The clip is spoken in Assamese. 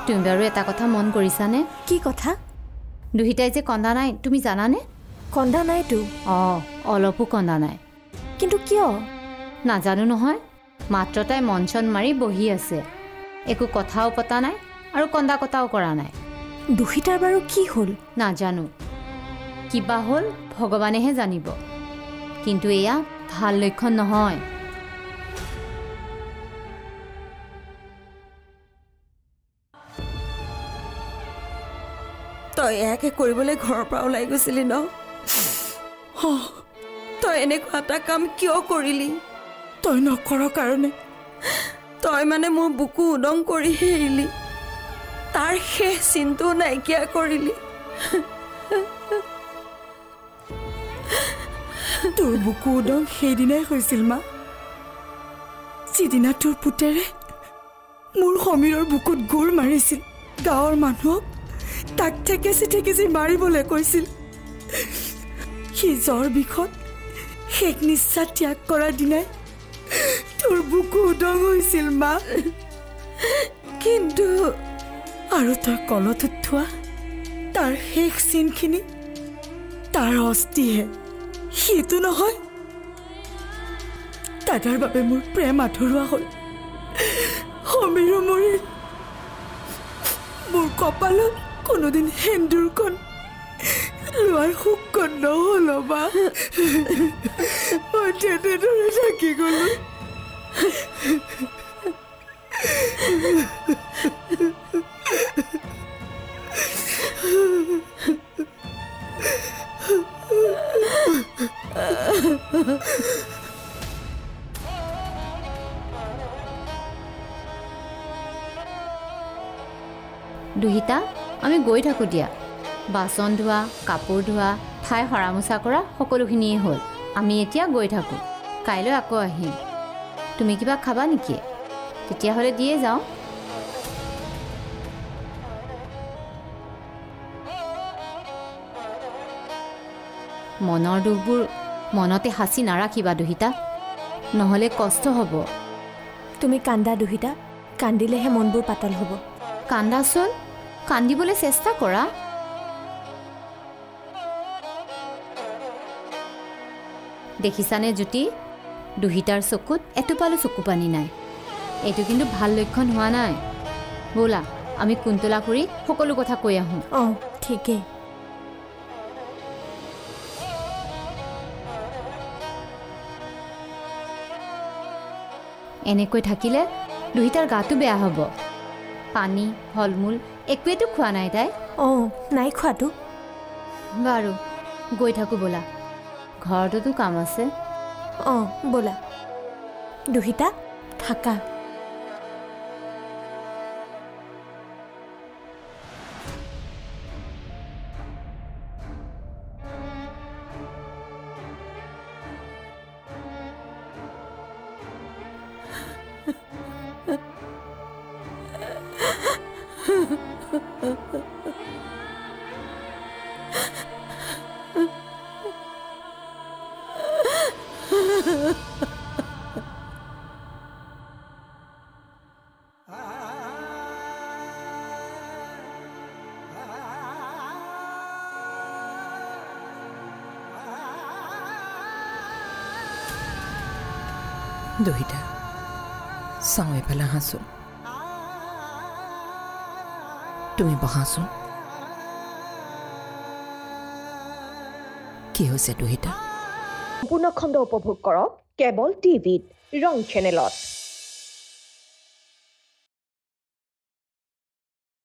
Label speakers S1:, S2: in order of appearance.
S1: তুমি বাৰু এটা কথা মন কৰিছানে?
S2: কি কথা?
S1: দুহিতাই যে কন্দা নাই তুমি জানানে?
S2: কন্দা নাইতো।
S1: অলপো কন্দা নাই।
S2: কিন্তু কিয়?
S1: নাজানো নহয়। মাত্ৰ তাই মন চন মাৰি বহি আছে, একো কথাও পতা নাই আৰু কন্দা কটাও কৰা নাই।
S2: দুহিতাৰ বাৰু কি হ'ল?
S1: নাজানো, কিবা হ'ল ভগৱানেহে জানিব। কিন্তু এয়া ভাল লক্ষণ নহয়।
S3: তই ইয়াকে কৰিবলৈ ঘৰৰ পৰা ওলাই গৈছিলি ন? তই এনেকুৱা এটা কাম কিয় কৰিলি? তই নকৰ কাৰণে তই মানে মোৰ বুকু উদং কৰিহে এৰিলি, তাৰ শেষ চিনটো নাইকিয়া কৰিলি। তোৰ বুকু উদং সেইদিনাই হৈছিল মা, যিদিনা তোৰ পুতেৰে মোৰ সমীৰৰ বুকুত গোৰ মাৰিছিল। গাঁৱৰ মানুহক তাক ঠেকেচি মাৰিবলৈ কৈছিল। সি জ্বৰ বিষত শেষ নিশ্বাস ত্যাগ কৰাৰ দিনাই তোৰ বুকু উদং হৈছিল মা। কিন্তু আৰু তই কলত উঠোৱা তাৰ শেষ চিনখিনি তাৰ অস্থিহে, সেইটো নহয়। দাদাৰ বাবে মোৰ প্ৰেম আধৰুৱা হ'ল, সমীৰো মৰিল। মোৰ কপালত কোনোদিন সেন্দুৰকণ লোৱাৰ সুখ নহ'ল বা মই তেনেদৰে থাকি গ'লো।
S1: দুহিতা, আমি গৈ থাকোঁ দিয়া। বাচন ধোৱা, কাপোৰ ধোৱা, ঠাই সৰা মোচা কৰা সকলোখিনিয়ে হ'ল। আমি এতিয়া গৈ থাকোঁ, কাইলৈ আকৌ আহিম। তুমি কিবা খাবা নেকি? তেতিয়াহ'লে দিয়ে যাওঁ। মনৰ দুখবোৰ মনতে সাঁচি নাৰাখিবা দুহিতা, নহ'লে কষ্ট হ'ব।
S2: তুমি কান্দা দুহিতা, কান্দিলেহে মনবোৰ পাতল হ'ব।
S1: কান্দাচোন, কান্দিবলৈ চেষ্টা কৰা। দেখিছানে জ্যোতি, দুহিতাৰ চকুত এটোপালো চকু পানী নাই। এইটো কিন্তু ভাল লক্ষণ হোৱা নাই। ব'লা আমি কুন্তলা কৰি সকলো কথা কৈ আহোঁ।
S2: ঠিকেই।
S1: এনেকৈ থাকিলে দুহিতাৰ গাটো বেয়া হ'ব। পানী ফল মূল একোৱেতো খোৱা নাই তাই।
S2: নাই খোৱাটো।
S1: বাৰু গৈ থাকোঁ ব'লা, ঘৰটোতো কাম আছে।
S2: ব'লা দুহিতা, থাকা।
S3: দুহিতা, চাওঁ এফালে আহাচোন। তুমি বহাচোন। কি হৈছে দুহিতা?
S4: সম্পূৰ্ণ খণ্ড উপভোগ কৰক কেৱল টিভিত ৰং চেনেলত।